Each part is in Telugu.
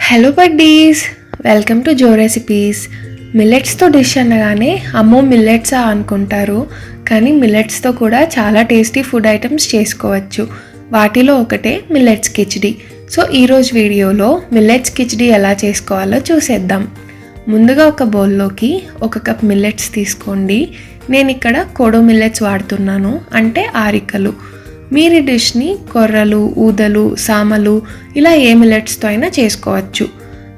Hello buddies, welcome to Jo recipes. మిల్లెట్స్తో డిష్ అనగానే అమ్మో మిల్లెట్సా అనుకుంటారు, కానీ మిల్లెట్స్తో కూడా చాలా టేస్టీ ఫుడ్ ఐటమ్స్ చేసుకోవచ్చు. వాటిలో ఒకటే మిల్లెట్స్ కిచిడి. సో ఈరోజు వీడియోలో మిల్లెట్స్ కిచిడి ఎలా చేసుకోవాలో చూసేద్దాం. ముందుగా ఒక బౌల్లోకి 1 కప్ మిల్లెట్స్ తీసుకోండి. నేను ఇక్కడ కోడో మిల్లెట్స్ వాడుతున్నాను, అంటే ఆరికలు. మీరు ఈ డిష్ని కొర్రలు, ఊదలు, సామలు ఇలా ఏ మిల్లెట్స్తో అయినా చేసుకోవచ్చు.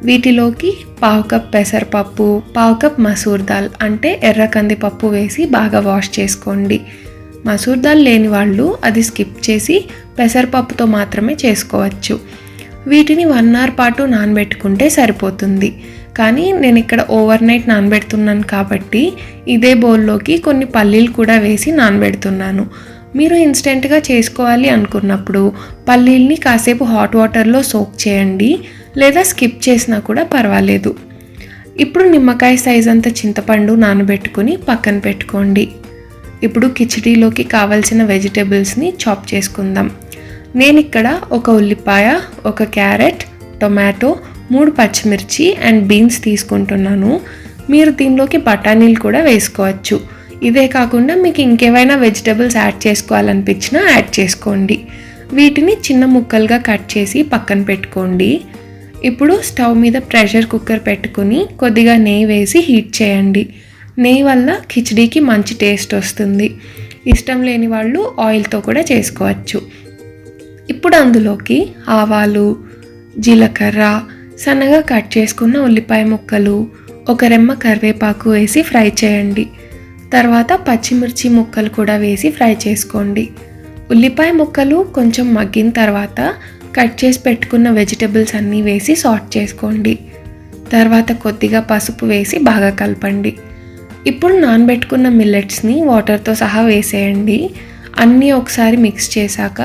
వీటిలోకి 1/2 కప్ పెసరపప్పు, 1/2 కప్ మసూర్ దాల్ అంటే ఎర్ర కందిపప్పు వేసి బాగా వాష్ చేసుకోండి. మసూర్ దాల్ లేని వాళ్ళు అది స్కిప్ చేసి పెసరపప్పుతో మాత్రమే చేసుకోవచ్చు. వీటిని 1 అవర్ పాటు నానబెట్టుకుంటే సరిపోతుంది. కానీ నేను ఇక్కడ ఓవర్ నైట్ నానబెడుతున్నాను కాబట్టి ఇదే బౌల్లోకి కొన్ని పల్లీలు కూడా వేసి నానబెడుతున్నాను. మీరు ఇన్స్టెంట్గా చేసుకోవాలి అనుకున్నప్పుడు పల్లీల్ని కాసేపు హాట్ వాటర్లో సోక్ చేయండి, లేదా స్కిప్ చేసినా కూడా పర్వాలేదు. ఇప్పుడు నిమ్మకాయ సైజ్ అంత చింతపండు నానబెట్టుకుని పక్కన పెట్టుకోండి. ఇప్పుడు కిచిడీలోకి కావాల్సిన వెజిటేబుల్స్ని చాప్ చేసుకుందాం. నేను ఇక్కడ 1 ఉల్లిపాయ, 1 క్యారెట్, టొమాటో, 3 పచ్చిమిర్చి అండ్ బీన్స్ తీసుకుంటున్నాను. మీరు దీనిలోకి బఠానీలు కూడా వేసుకోవచ్చు. ఇదే కాకుండా మీకు ఇంకేమైనా వెజిటబుల్స్ యాడ్ చేసుకోవాలనిపించినా యాడ్ చేసుకోండి. వీటిని చిన్న ముక్కలుగా కట్ చేసి పక్కన పెట్టుకోండి. ఇప్పుడు స్టవ్ మీద ప్రెషర్ కుక్కర్ పెట్టుకుని కొద్దిగా నెయ్యి వేసి హీట్ చేయండి. నెయ్యి వల్ల కిచిడీకి మంచి టేస్ట్ వస్తుంది. ఇష్టం లేని వాళ్ళు ఆయిల్తో కూడా చేసుకోవచ్చు. ఇప్పుడు అందులోకి ఆవాలు, జీలకర్ర, సన్నగా కట్ చేసుకున్న ఉల్లిపాయ ముక్కలు, 1 రెమ్మ కరివేపాకు వేసి ఫ్రై చేయండి. తర్వాత పచ్చిమిర్చి ముక్కలు కూడా వేసి ఫ్రై చేసుకోండి. ఉల్లిపాయ ముక్కలు కొంచెం మగ్గిన తర్వాత కట్ చేసి పెట్టుకున్న వెజిటబుల్స్ అన్నీ వేసి సాట్ చేసుకోండి. తర్వాత కొద్దిగా పసుపు వేసి బాగా కలపండి. ఇప్పుడు నానబెట్టుకున్న మిల్లెట్స్ని వాటర్తో సహా వేసేయండి. అన్నీ ఒకసారి మిక్స్ చేశాక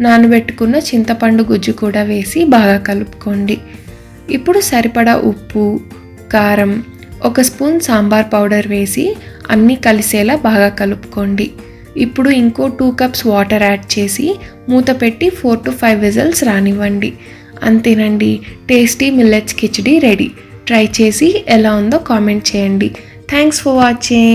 నానబెట్టుకున్న చింతపండు గుజ్జు కూడా వేసి బాగా కలుపుకోండి. ఇప్పుడు సరిపడా ఉప్పు, కారం, 1 స్పూన్ సాంబార్ పౌడర్ వేసి అన్నీ కలిసేలా బాగా కలుపుకోండి. ఇప్పుడు ఇంకో 2 కప్స్ వాటర్ యాడ్ చేసి మూత పెట్టి 4 to 5 విజిల్స్ రానివ్వండి. అంతేనండి, tasty millets khichdi ready. Try చేసి ఎలా ఉందో కామెంట్ చేయండి. Thanks for watching.